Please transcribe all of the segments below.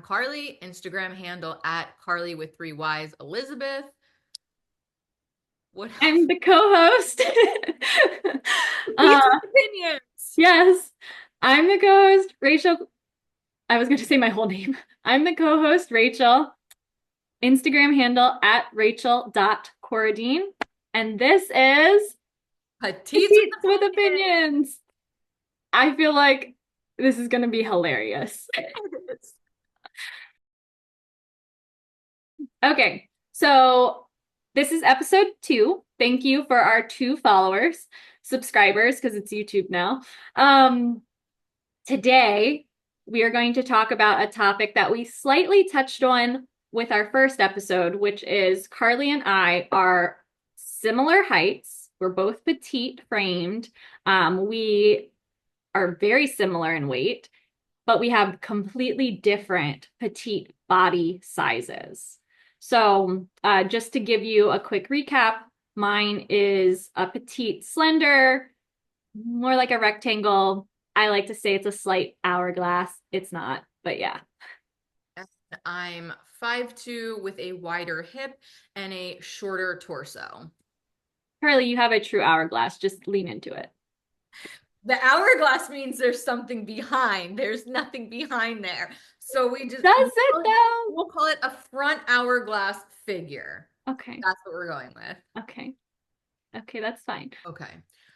Carly, Instagram handle at Carly with 3 Ys, Elizabeth. What else? I'm the co-host. uh, Petites with opinions. yes, I'm the co-host, Rachel. I was going to say my whole name. I'm the co-host, Rachel. Instagram handle at rachel.corradine. And this is Petites with Petites with opinions. Opinions. I feel like this is going to be hilarious. Okay, so this is episode 2. Thank you for our 2 subscribers, because it's YouTube now. Today, we are going to talk about a topic that we slightly touched on with our first episode, which is Carly and I are similar heights. We're both petite framed. We are very similar in weight, but we have completely different petite body sizes. So, just to give you a quick recap, mine is a petite slender, more like a rectangle. I like to say it's a slight hourglass. It's not, but yeah. I'm 5'2" with a wider hip and a shorter torso. Carly, you have a true hourglass. Just lean into it. The hourglass means there's something behind. There's nothing behind there. So Does it though? we'll call it a front hourglass figure. Okay. That's what we're going with. Okay. Okay, that's fine. Okay.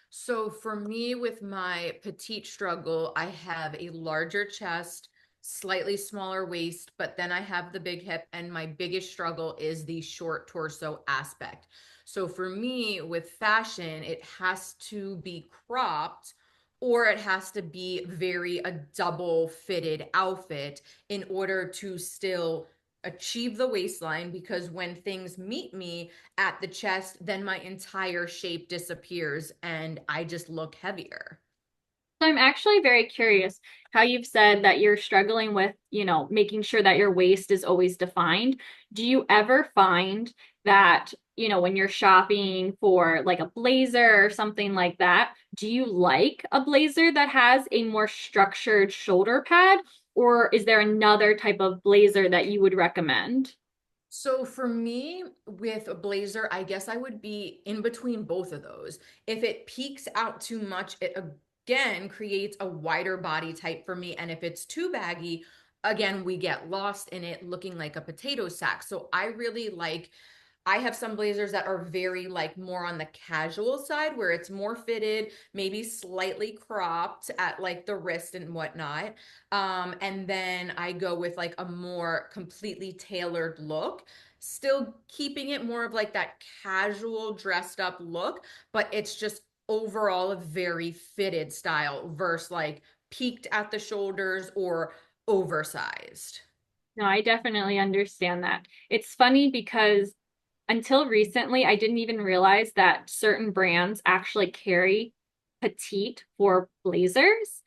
So for me, with my petite struggle, I have a larger chest, slightly smaller waist, but then I have the big hip, and my biggest struggle is the short torso aspect. So for me, with fashion, it has to be cropped or it has to be a double fitted outfit in order to still achieve the waistline, because when things meet me at the chest, then my entire shape disappears and I just look heavier. So I'm actually very curious how you've said that you're struggling with, making sure that your waist is always defined. Do you ever find that, when you're shopping for like a blazer or something like that, do you like a blazer that has a more structured shoulder pad, or is there another type of blazer that you would recommend? So for me, with a blazer, I guess I would be in between both of those. If it peaks out too much, it again creates a wider body type for me. And if it's too baggy, again, we get lost in it looking like a potato sack. So I have some blazers that are very like more on the casual side, where it's more fitted, maybe slightly cropped at like the wrist and whatnot. And then I go with like a more completely tailored look, still keeping it more of like that casual dressed up look, but it's just overall a very fitted style versus like peaked at the shoulders or oversized. No, I definitely understand that. It's funny because until recently, I didn't even realize that certain brands actually carry petite for blazers.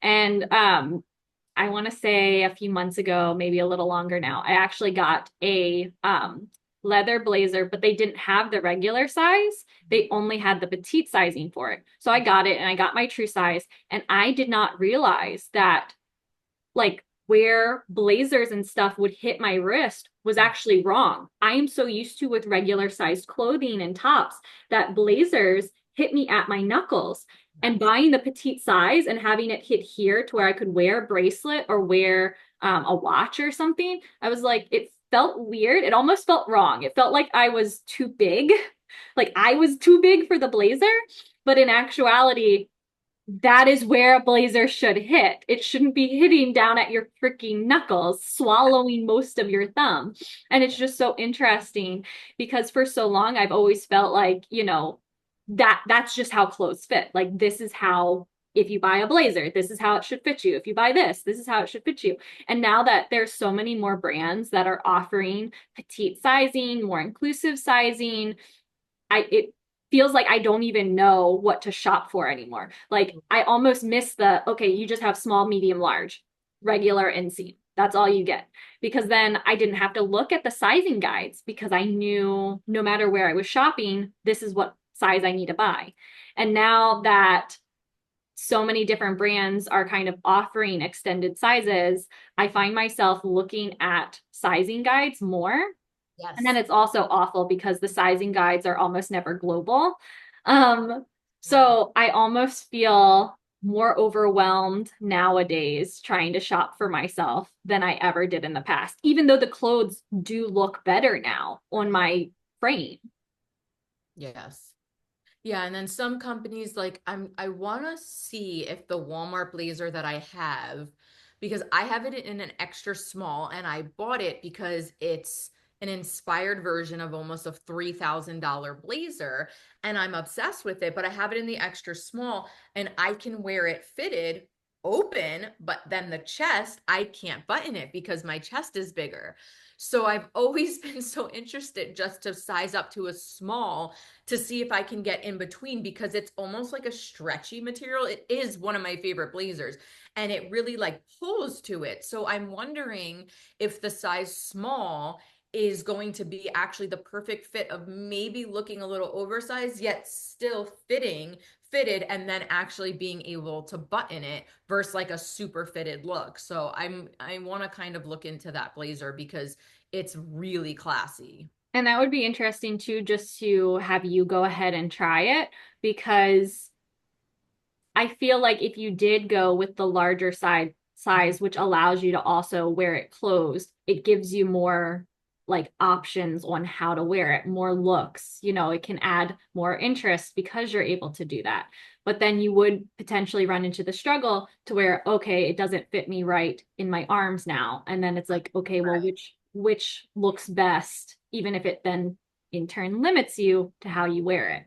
And I want to say a few months ago, maybe a little longer now, I actually got a leather blazer, but they didn't have the regular size. They only had the petite sizing for it. So I got it and I got my true size. And I did not realize that like where blazers and stuff would hit my wrist was actually wrong. I am so used to with regular sized clothing and tops that blazers hit me at my knuckles. And buying the petite size and having it hit here to where I could wear a bracelet or wear a watch or something, I was like, it felt weird. It almost felt wrong. It felt like I was too big, like I was too big for the blazer. But in actuality, that is where a blazer should hit. It shouldn't be hitting down at your freaking knuckles, swallowing most of your thumb. And it's just so interesting because for so long I've always felt like, that's just how clothes fit. Like this is how if you buy a blazer, this is how it should fit you. If you buy this is how it should fit you. And now that there's so many more brands that are offering petite sizing, more inclusive sizing, it feels like I don't even know what to shop for anymore. Like I almost miss okay, you just have small, medium, large, regular, and inseam. That's all you get. Because then I didn't have to look at the sizing guides because I knew no matter where I was shopping, this is what size I need to buy. And now that so many different brands are kind of offering extended sizes, I find myself looking at sizing guides more. And then Yes. it's also awful because the sizing guides are almost never global. Um, so I almost feel more overwhelmed nowadays trying to shop for myself than I ever did in the past, even though the clothes do look better now on my frame. Yes. Yeah, and then some companies like I want to see if the Walmart blazer that I have, because I have it in an extra small and I bought it because it's an inspired version of almost a $3,000 blazer and I'm obsessed with it, but I have it in the extra small and I can wear it fitted open, but then the chest, I can't button it because my chest is bigger. So I've always been so interested just to size up to a small to see if I can get in between because it's almost like a stretchy material. It is one of my favorite blazers and it really like pulls to it. So I'm wondering if the size small is going to be actually the perfect fit of maybe looking a little oversized yet still fitted and then actually being able to button it versus like a super fitted look. So I want to kind of look into that blazer because it's really classy. And that would be interesting too, just to have you go ahead and try it because I feel like if you did go with the larger size, which allows you to also wear it closed, it gives you more like options on how to wear it, more looks. You know, it can add more interest because you're able to do that. But then you would potentially run into the struggle to where, okay, it doesn't fit me right in my arms now. And then it's like, okay, well, Right. which looks best, even if it then in turn limits you to how you wear it.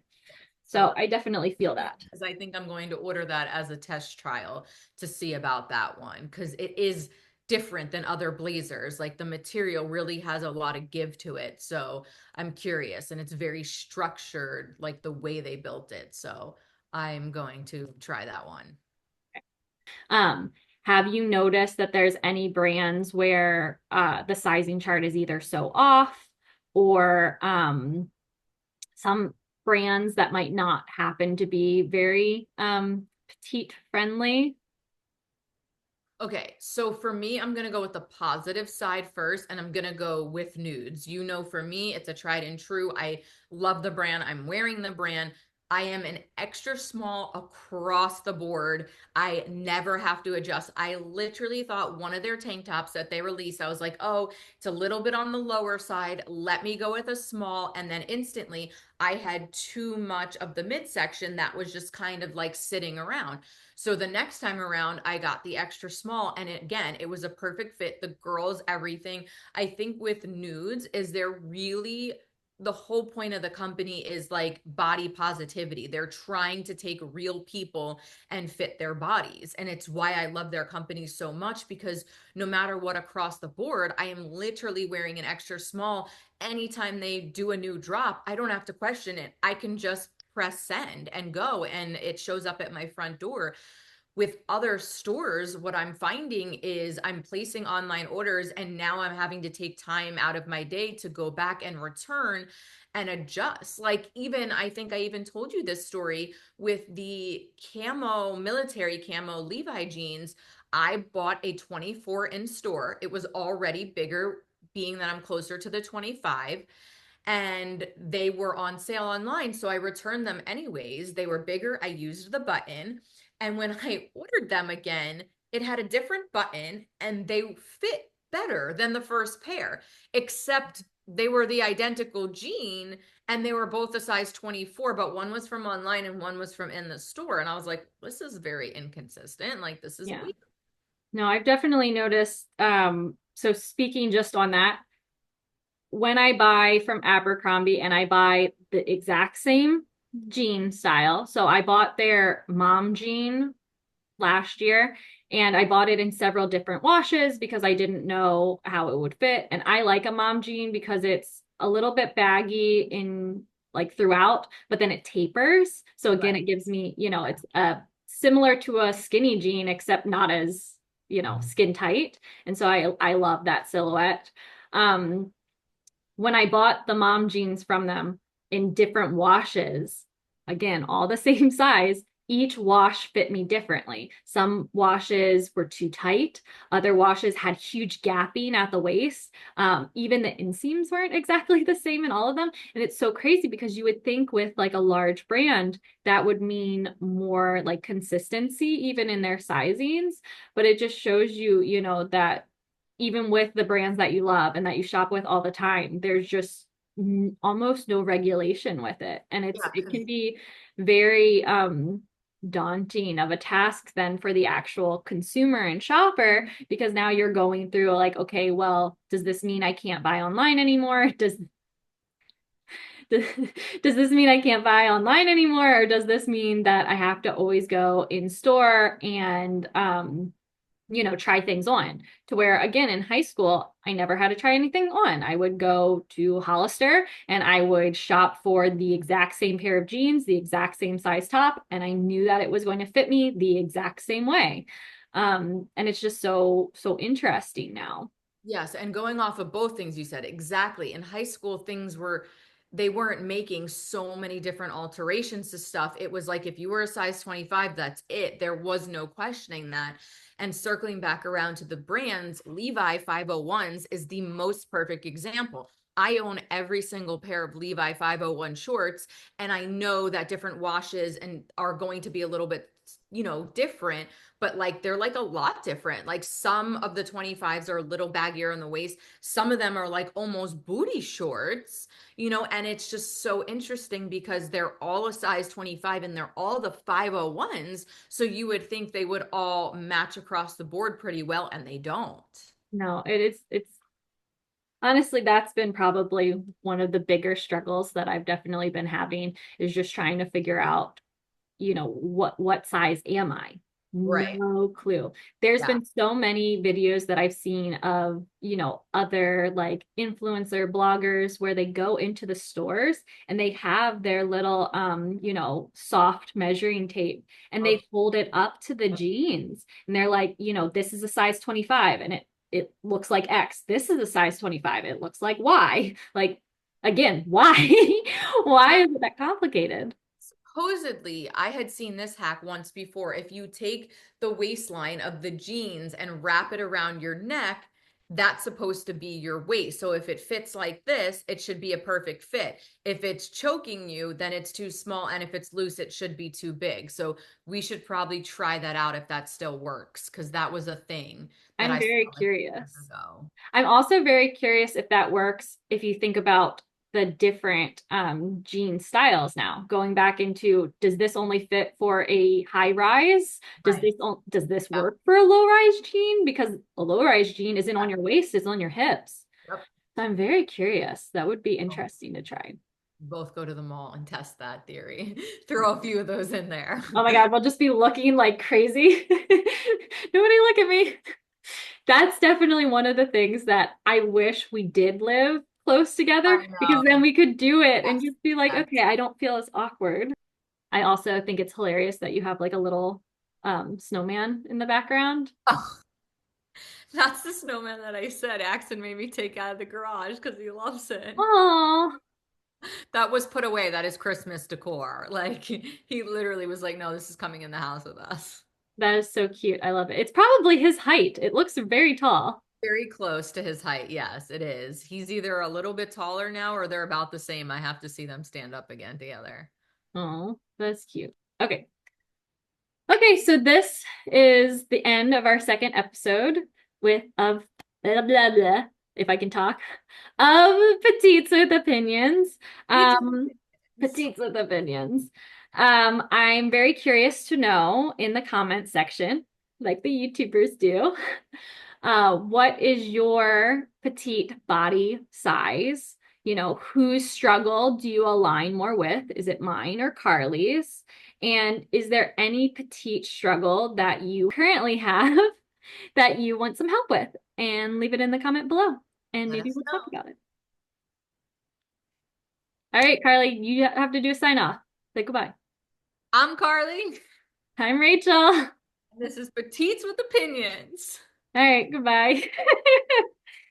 So I definitely feel that. Because I think I'm going to order that as a test trial to see about that one because it is different than other blazers. Like the material really has a lot of give to it. So I'm curious and it's very structured, like the way they built it. So I'm going to try that one. Um, have you noticed that there's any brands where the sizing chart is either so off or some brands that might not happen to be very petite friendly? Okay, so for me, I'm gonna go with the positive side first, and I'm gonna go with nudes. You know, for me, it's a tried and true. I love the brand. I'm wearing the brand. I am an extra small across the board. I never have to adjust. I literally thought one of their tank tops that they released, I was like, oh, it's a little bit on the lower side. Let me go with a small. And then instantly, I had too much of the midsection that was just kind of like sitting around. So the next time around, I got the extra small. And again, it was a perfect fit. The girls, everything. I think with nudes, is they're really the whole point of the company is like body positivity. They're trying to take real people and fit their bodies. And it's why I love their company so much because no matter what across the board, I am literally wearing an extra small. Anytime they do a new drop, I don't have to question it. I can just press send and go and it shows up at my front door. With other stores, what I'm finding is I'm placing online orders and now I'm having to take time out of my day to go back and return and adjust. Like, even I think I even told you this story with the camo, military camo Levi jeans. I bought a 24 in store. It was already bigger, being that I'm closer to the 25 and they were on sale online. So I returned them anyways. They were bigger. I used the button. And when I ordered them again, it had a different button and they fit better than the first pair, except they were the identical jean and they were both a size 24, but one was from online and one was from in the store. And I was like, this is very inconsistent. Like, this is Yeah. weird. No, I've definitely noticed. So speaking just on that, when I buy from Abercrombie and I buy the exact same jean style, so I bought their mom jean last year and I bought it in several different washes because I didn't know how it would fit. And I like a mom jean because it's a little bit baggy in like throughout, but then it tapers. So again, Right. it gives me, you know, it's similar to a skinny jean, except not as, you know, skin tight. And so I love that silhouette. Um, when I bought the mom jeans from them in different washes, again, all the same size, each wash fit me differently. Some washes were too tight. Other washes had huge gapping at the waist. Even the inseams weren't exactly the same in all of them. And it's so crazy because you would think with like a large brand, that would mean more like consistency, even in their sizings. But it just shows you, you know, that even with the brands that you love and that you shop with all the time, there's just almost no regulation with it. And Yeah, it can because be very daunting of a task then for the actual consumer and shopper, because now you're going through like, okay, well, does this mean I can't buy online anymore? Does, does this mean I can't buy online anymore? Or does this mean that I have to always go in store and you know, try things on? To where, again, in high school, I never had to try anything on. I would go to Hollister and I would shop for the exact same pair of jeans, the exact same size top, and I knew that it was going to fit me the exact same way. And it's just so interesting now. yes, and going off of both things you said, exactly. In high school, they weren't making so many different alterations to stuff. It was like if you were a size 25, that's it. There was no questioning that. And circling back around to the brands, Levi 501s is the most perfect example. I own every single pair of Levi 501 shorts, and I know that different washes and are going to be a little bit, different, but like they're like a lot different. Like some of the 25s are a little baggier on the waist. Some of them are like almost booty shorts, and it's just so interesting because they're all a size 25 and they're all the 501s. So you would think they would all match across the board pretty well, and they don't. No, it's honestly, that's been probably one of the bigger struggles that I've definitely been having, is just trying to figure out, you know, what size am I? Right. No clue. There's Yeah. been so many videos that I've seen of, you know, other like influencer bloggers where they go into the stores and they have their little you know, soft measuring tape and Oh, they hold it up to the jeans and they're like, you know, this is a size 25 and it looks like X. This is a size 25. It looks like Y. Like again, why? Why is it that complicated? supposedly, I had seen this hack once before. If you take the waistline of the jeans and wrap it around your neck, that's supposed to be your waist. So if it fits like this, it should be a perfect fit. If it's choking you, then it's too small. And if it's loose, it should be too big. So we should probably try that out if that still works, because that was a thing that I'm I saw very like years curious. ago. I'm also very curious if that works if you think about the different jean styles now. Going back into, does this only fit for a high rise? Right. Does this Yep. work for a low rise jean? Because a low rise jean isn't on your waist, it's on your hips. Yep. So I'm very curious. That would be Oh, interesting to try. both go to the mall and test that theory. Throw a few of those in there. Oh my God, we'll just be looking like crazy. Nobody look at me. That's definitely one of the things that I wish we did live close together, I because then know. we could do it and Yes. just be like, Yes. okay, I don't feel as awkward. I also think it's hilarious that you have like a little snowman in the background. Oh, that's the snowman that I said Axon made me take out of the garage because he loves it. Oh, That was put away. That is Christmas decor. Like he literally was like, no, this is coming in the house with us. that is so cute. I love it. It's probably his height. It looks very tall. Very close to his height. Yes, it is. He's either a little bit taller now or they're about the same. I have to see them stand up again together. Oh, that's cute. Okay. Okay, so this is the end of our second episode with of blah blah blah, if I can talk, of Petites with Opinions. Each Um, Petites with Opinions. I'm very curious to know in the comment section, like the YouTubers do, what is your petite body size? You know, whose struggle do you align more with? Is it mine or Carly's? And is there any petite struggle that you currently have that you want some help with? And leave it in the comment below, and let maybe us we'll talk know. about it. All right, Carly, you have to do a sign off. Say goodbye. I'm Carly. I'm Rachel. All This is Petites with Opinions. right, goodbye.